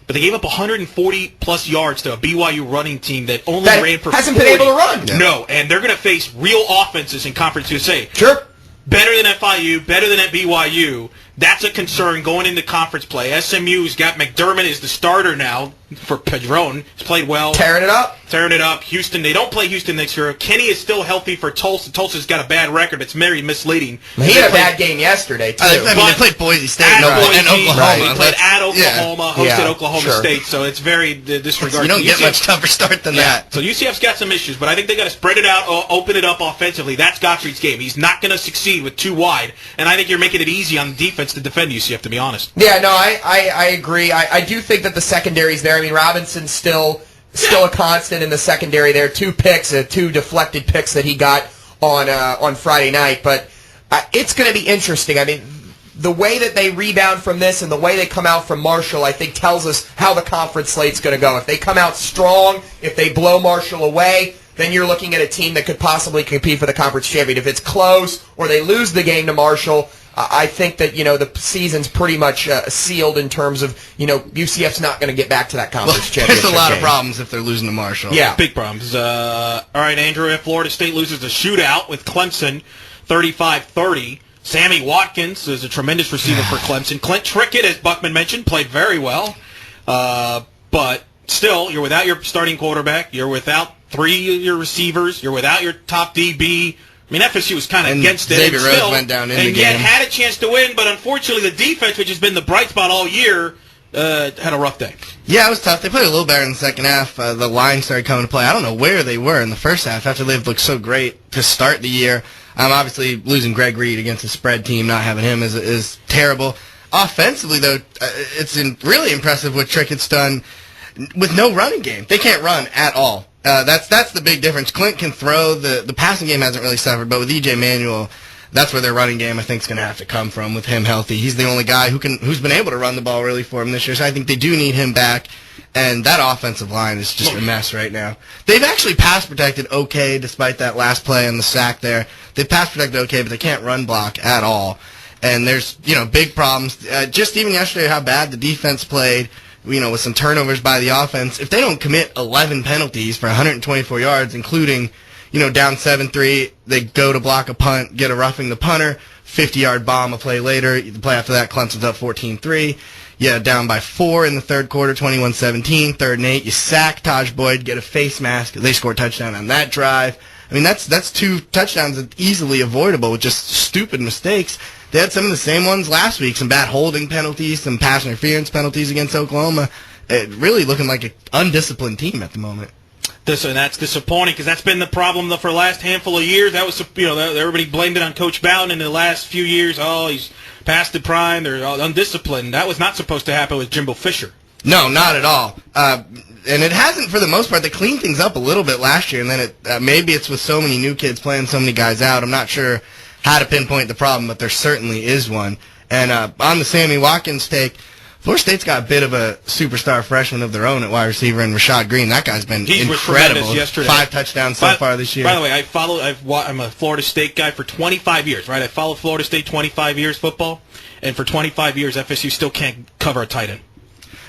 But they gave up 140-plus yards to a BYU running team that only That ran for hasn't 40. been able to run. Yeah. No, and they're going to face real offenses in Conference USA. Sure. Better than FIU, better than at BYU. That's a concern going into conference play. SMU's got McDermott as the starter now for Padron. He's played well. Tearing it up. Houston, they don't play Houston next year. Kenny is still healthy for Tulsa. Tulsa's got a bad record. It's very misleading. He had a bad game yesterday, too. they played Boise State At and Boise, Oklahoma. They played at Oklahoma, hosted Yeah, Oklahoma sure. State, so it's very disregarded. You don't get much tougher start than that. So UCF's got some issues, but I think they got to spread it out, open it up offensively. That's Gottfried's game. He's not going to succeed with two wide, and I think you're making it easy on the defense to defend UCF, to be honest. Yeah, no, I agree. I do think that the secondary's there. I mean, Robinson's still a constant in the secondary there. 2 picks, 2 deflected picks that he got on Friday night. But it's going to be interesting. I mean, the way that they rebound from this and the way they come out from Marshall, I think, tells us how the conference slate's going to go. If they come out strong, if they blow Marshall away, then you're looking at a team that could possibly compete for the conference championship. If it's close or they lose the game to Marshall, I think that, the season's pretty much sealed in terms of, UCF's not going to get back to that conference championship There's a lot of game. problems if they're losing to Marshall. Yeah. Big problems. All right, Andrew, if Florida State loses the shootout with Clemson, 35-30, Sammy Watkins is a tremendous receiver for Clemson. Clint Trickett, as Buckman mentioned, played very well. But still, you're without your starting quarterback. You're without 3 of your receivers. You're without your top DB. I mean, FSU was kind of against it. Xavier and Rhodes still, went down in and the yet game. had a chance to win, but unfortunately the defense, which has been the bright spot all year, had a rough day. Yeah, it was tough. They played a little better in the second half. The line started coming to play. I don't know where they were in the first half after they've looked so great to start the year. Obviously, losing Greg Reed against a spread team, not having him is terrible. Offensively, though, it's really impressive what Trickett's done with no running game. They can't run at all. That's the big difference. Clint can throw. The passing game hasn't really suffered, but with E.J. Manuel, that's where their running game, I think, is going to have to come from with him healthy. He's the only guy who's been able to run the ball really for him this year, so I think they do need him back. And that offensive line is just a mess right now. They've actually pass protected okay, despite that last play and the sack there. They've pass protected okay, but they can't run block at all. And there's, big problems. Just even yesterday, how bad the defense played, with some turnovers by the offense. If they don't commit 11 penalties for 124 yards, including, down 7-3, they go to block a punt, get a roughing the punter, 50-yard bomb a play later. The play after that, Clemson's up 14-3. Yeah, down by 4 in the third quarter, 21-17, 3rd and 8. You sack Taj Boyd, get a face mask. They score a touchdown on that drive. I mean, that's 2 touchdowns that easily avoidable with just stupid mistakes. They had some of the same ones last week, some bad holding penalties, some pass interference penalties against Oklahoma. Really looking like an undisciplined team at the moment. And that's disappointing because that's been the problem for the last handful of years. That was, everybody blamed it on Coach Bowden in the last few years. Oh, he's past the prime. They're undisciplined. That was not supposed to happen with Jimbo Fisher. No, not at all. And it hasn't for the most part. They cleaned things up a little bit last year, and then maybe it's with so many new kids playing so many guys out. I'm not sure how to pinpoint the problem, but there certainly is one. And on the Sammy Watkins take, Florida State's got a bit of a superstar freshman of their own at wide receiver in Rashad Green. That guy's been incredible. Yesterday. 5 touchdowns so far this year. By the way, I'm a Florida State guy for 25 years, right? I followed Florida State 25 years football, and for 25 years, FSU still can't cover a tight end.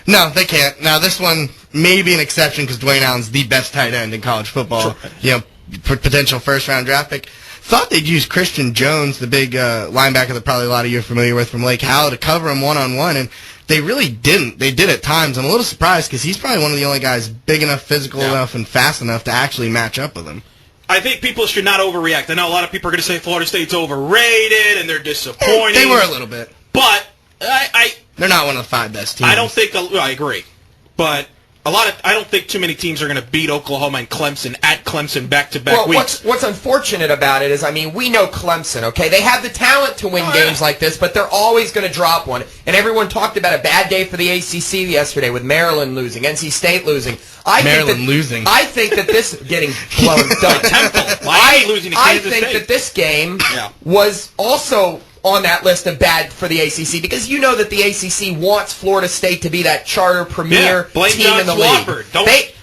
No, they can't. Now, this one may be an exception because Dwayne Allen's the best tight end in college football. Sure. Potential first-round draft pick. Thought they'd use Christian Jones, the big linebacker that probably a lot of you are familiar with from Lake Howell, to cover him one-on-one, and they really didn't. They did at times. I'm a little surprised because he's probably one of the only guys big enough, physical enough, and fast enough to actually match up with him. I think people should not overreact. I know a lot of people are going to say Florida State's overrated and they're disappointing. They were a little bit. But they're not one of the 5 best teams. I don't think I agree. But I don't think too many teams are going to beat Oklahoma and Clemson at Clemson back-to-back weeks. What's unfortunate about it is, we know Clemson, okay? They have the talent to win games like this, but they're always going to drop one. And everyone talked about a bad day for the ACC yesterday with Maryland losing, NC State losing. I think that this getting blown done. Temple. Miami losing to Kansas State. I think that this game was also on that list of bad for the ACC, because you know that the ACC wants Florida State to be that charter premier team in the league.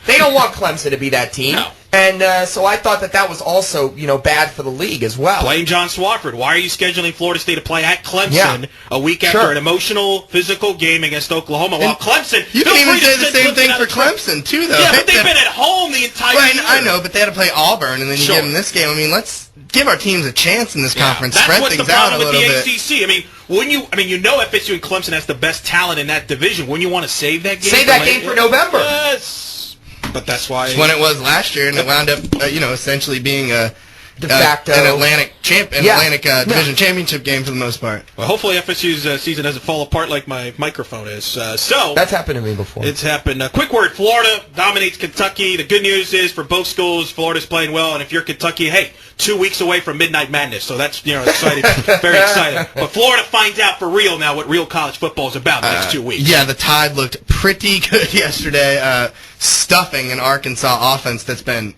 They don't want Clemson to be that team. No. And so I thought that was also, bad for the league as well. Blame John Swofford. Why are you scheduling Florida State to play at Clemson a week after an emotional, physical game against Oklahoma? While Clemson... You can even say the same thing for Clemson, too, though. Yeah, but they've been at home the entire year. I know, but they had to play Auburn, and then you give them this game. Let's give our teams a chance in this conference. Spread things out a little bit. That's what's the problem with the ACC. You know FSU and Clemson has the best talent in that division. Wouldn't you want to save that game? Save that game for November. Yes. But that's why... It's when it was last year, and it wound up, essentially being a de facto an Atlantic Division championship game for the most part. Well, hopefully FSU's season doesn't fall apart like my microphone is. So that's happened to me before. It's happened. Quick word: Florida dominates Kentucky. The good news is for both schools, Florida's playing well, and if you're Kentucky, hey, 2 weeks away from Midnight Madness, so that's exciting, very exciting. But Florida finds out for real now what real college football is about the next 2 weeks. Yeah, the Tide looked pretty good yesterday, stuffing an Arkansas offense that's been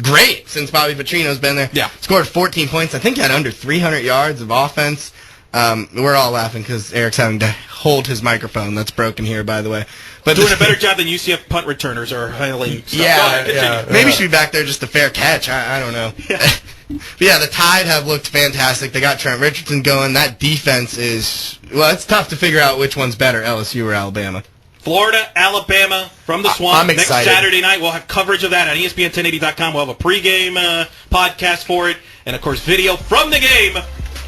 great since Bobby Petrino's been there. Yeah. Scored 14 points. I think he had under 300 yards of offense. We're all laughing because Eric's having to hold his microphone. That's broken here, by the way. But doing a better job than UCF punt returners are handling stuff. Maybe she should be back there just a fair catch. I don't know. Yeah. But yeah, the Tide have looked fantastic. They got Trent Richardson going. That defense is, it's tough to figure out which one's better, LSU or Alabama. Florida, Alabama, from the Swamp. I'm excited. Next Saturday night, we'll have coverage of that on ESPN1080.com. We'll have a pregame podcast for it, and, of course, video from the game.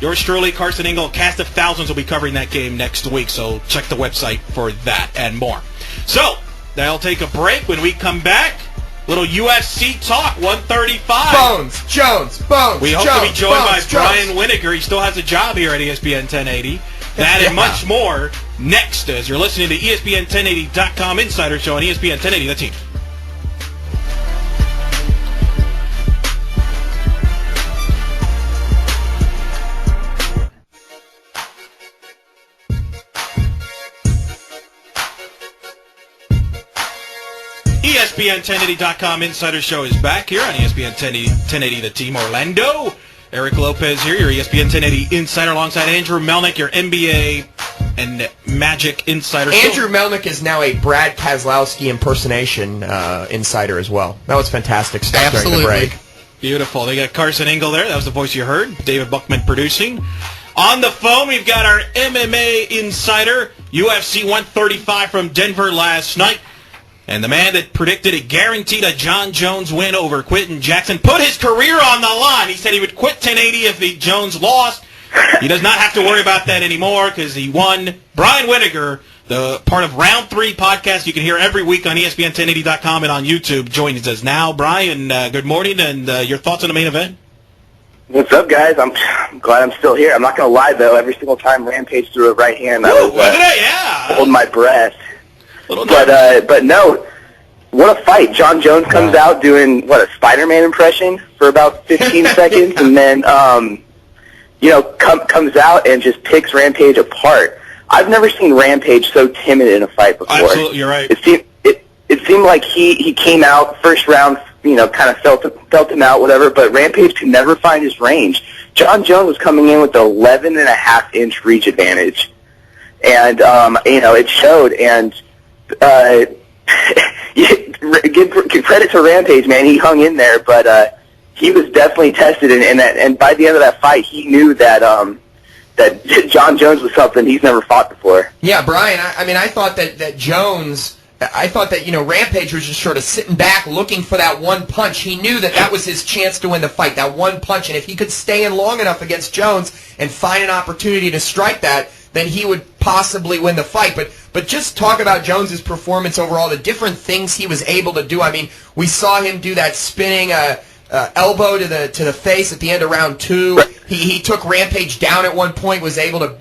Yours truly, Carson Ingle, a cast of thousands will be covering that game next week, so check the website for that and more. So, that'll take a break. When we come back, little USC talk, 135. Bones. We hope to be joined by Brian Wininger. He still has a job here at ESPN 1080. That and much more next as you're listening to ESPN1080.com Insider Show on ESPN 1080, the team. ESPN1080.com Insider Show is back here on ESPN 1080, the team. Orlando. Eric Lopez here, your ESPN 1080 Insider, alongside Andrew Melnick, your NBA and Magic Insider. Andrew Melnick is now a Brad Keselowski impersonation insider as well. That was fantastic stuff during the break. Beautiful. They got Carson Ingle there. That was the voice you heard. David Buckman producing. On the phone, we've got our MMA Insider, UFC 135 from Denver last night. And the man that predicted it guaranteed a John Jones win over Quentin Jackson put his career on the line. He said he would quit 1080 if the Jones lost. He does not have to worry about that anymore because he won. Brian Wininger, the part of Round 3 podcast you can hear every week on ESPN1080.com and on YouTube, joins us now. Brian, good morning, and your thoughts on the main event? What's up, guys? I'm glad I'm still here. I'm not going to lie, though. Every single time Rampage threw a right hand, I was holding my breath. But no, what a fight. John Jones comes out doing, a Spider-Man impression for about 15 seconds, and then, comes out and just picks Rampage apart. I've never seen Rampage so timid in a fight before. Absolutely, you're right. It seemed like he came out first round, kind of felt him out, whatever, but Rampage could never find his range. John Jones was coming in with an 11.5-inch reach advantage, and, it showed, and give credit to Rampage, man. He hung in there, but he was definitely tested, and by the end of that fight, he knew that that John Jones was something he's never fought before. Yeah, Brian. I thought that Jones. I thought that Rampage was just sort of sitting back, looking for that one punch. He knew that was his chance to win the fight, that one punch, and if he could stay in long enough against Jones and find an opportunity to strike that, then he would possibly win the fight. But just talk about Jones's performance overall, the different things he was able to do. I mean, we saw him do that spinning elbow to the face at the end of round 2. He took Rampage down at one point, was able to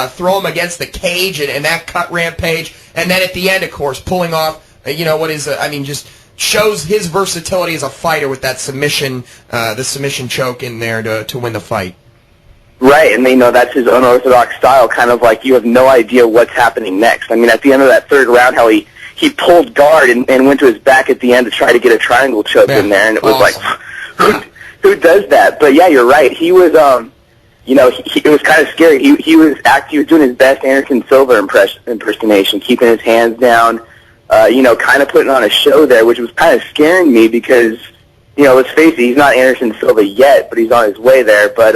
throw him against the cage, and that cut Rampage. And then at the end, of course, pulling off just shows his versatility as a fighter with that submission, the submission choke in there to win the fight. Right, and that's his unorthodox style, kind of like you have no idea what's happening next. I mean, at the end of that third round, how he pulled guard and went to his back at the end to try to get a triangle choke in there, and it was like, who does that? But yeah, you're right. He was, it was kind of scary. He was doing his best Anderson Silva impersonation, keeping his hands down, kind of putting on a show there, which was kind of scaring me because, let's face it, he's not Anderson Silva yet, but he's on his way there. But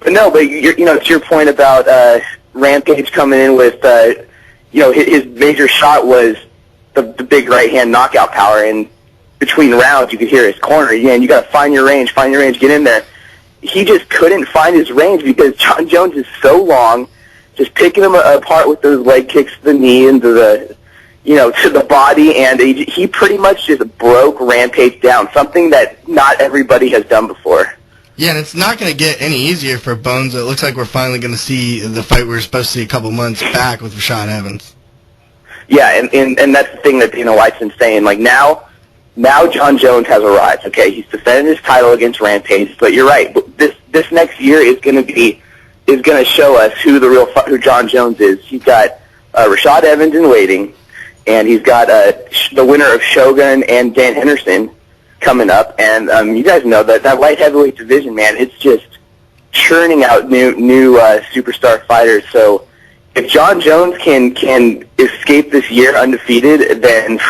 to your point about Rampage coming in with, his major shot was the big right hand knockout power, and between rounds you could hear his corner. Yeah, and you got to find your range, get in there. He just couldn't find his range because Jon Jones is so long, just picking him apart with those leg kicks to the knee and to the body, and he pretty much just broke Rampage down, something that not everybody has done before. Yeah, and it's not going to get any easier for Bones. It looks like we're finally going to see the fight we were supposed to see a couple months back with Rashad Evans. Yeah, and that's the thing that Dana White's been saying. Like, now Jon Jones has arrived. Okay, he's defending his title against Rampage, but you're right. This next year is going to show us who Jon Jones is. He's got Rashad Evans in waiting, and he's got the winner of Shogun and Dan Henderson coming up, and you guys know that light heavyweight division, man, it's just churning out new superstar fighters. So if Jon Jones can escape this year undefeated, then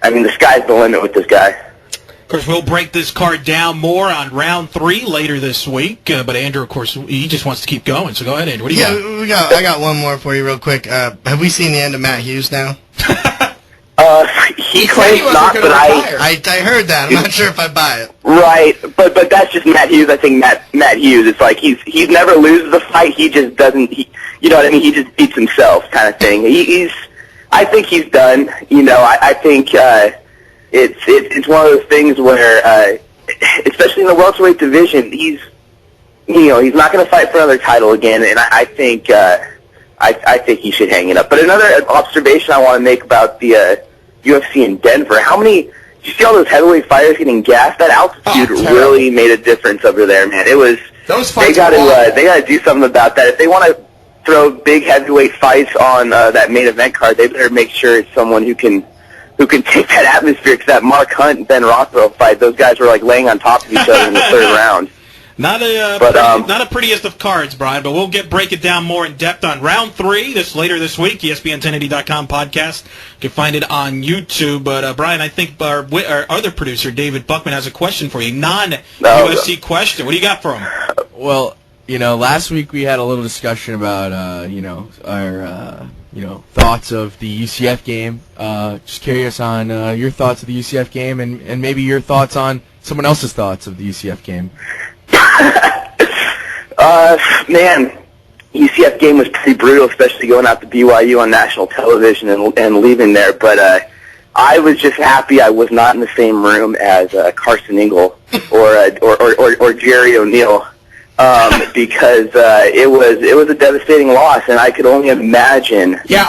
the sky's the limit with this guy. Of course, we'll break this card down more on round 3 later this week. But Andrew, of course, he just wants to keep going. So go ahead, Andrew. What do you got? I got one more for you real quick. Have we seen the end of Matt Hughes now? He claims not, but I heard that. I'm not sure if I buy it. Right, but that's just Matt Hughes. I think Matt Hughes, it's like he's never loses the fight. He just doesn't. You know what I mean? He just beats himself, kind of thing. I think he's done. I think it's one of those things where, especially in the welterweight division, he's not going to fight for another title again, and I think he should hang it up. But another observation I want to make about the UFC in Denver, did you see all those heavyweight fighters getting gassed? That altitude really made a difference over there, man. It was, they got to do something about that. If they want to throw big heavyweight fights on that main event card, they better make sure it's someone who can take that atmosphere, because that Mark Hunt and Ben Rothwell fight, those guys were like laying on top of each other in the third round. Not a prettiest of cards, Brian, but we'll break it down more in depth on round 3 later this week. ESPN1080.com podcast. You can find it on YouTube. But Brian, I think our other producer, David Buckman, has a question for you. Non-UFC question. What do you got for him? Well, last week we had a little discussion about our thoughts of the UCF game. Just curious on your thoughts of the UCF game, and maybe your thoughts on someone else's thoughts of the UCF game. Man, UCF game was pretty brutal, especially going out to BYU on national television and leaving there. But I was just happy I was not in the same room as Carson Ingle or Jerry O'Neal, because it was a devastating loss, and I could only imagine. Yeah,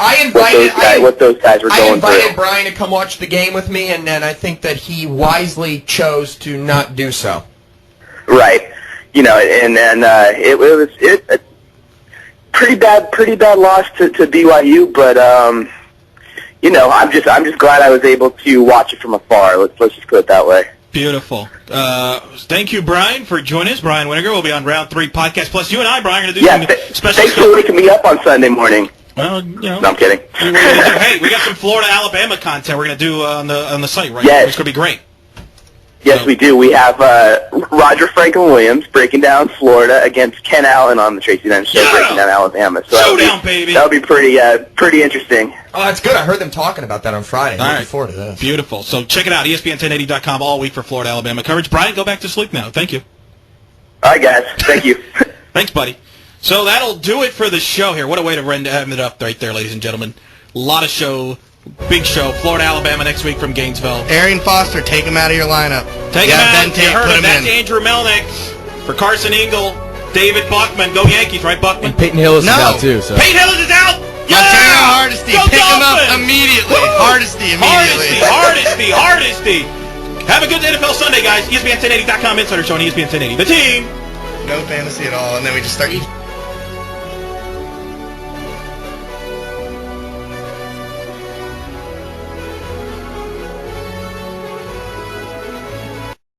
what those guys were going through. I invited Brian to come watch the game with me, and I think that he wisely chose to not do so. Right, and then it was a pretty bad loss to BYU, but I'm just glad I was able to watch it from afar. Let's just put it that way. Beautiful. Thank you, Brian, for joining us. Brian Wininger will be on round 3 podcast. Plus, you and I, Brian, are going to do some special thanks for waking me up on Sunday morning. Well, No, I'm kidding. Hey, we got some Florida-Alabama content we're going to do on the site, right? Yes. It's going to be great. Yes, we do. We have Roger Franklin-Williams breaking down Florida against Ken Allen on the Tracy Dennis Show, breaking down Alabama. So Showdown, baby. That'll be pretty interesting. Oh, that's good. I heard them talking about that on Friday. Looking forward to this. Beautiful. So check it out, ESPN1080.com all week for Florida-Alabama coverage. Brian, go back to sleep now. Thank you. All right, guys. Thank you. Thanks, buddy. So that'll do it for the show here. What a way to end it up right there, ladies and gentlemen. A lot of show. Big show. Florida, Alabama next week from Gainesville. Arian Foster, take him out of your lineup. Take him out. You heard him. That's Andrew Melnick. For Carson Ingle, David Buckman. Go Yankees, right, Buckman? And Peyton Hillis is out, too. So. Peyton Hillis is out! Hardesty, Go pick him up Dolphins! immediately. Woo! Hardesty immediately. Hardesty. Have a good NFL Sunday, guys. ESPN1080.com insider show on ESPN 1080. The team. No fantasy at all, and then we just start eating.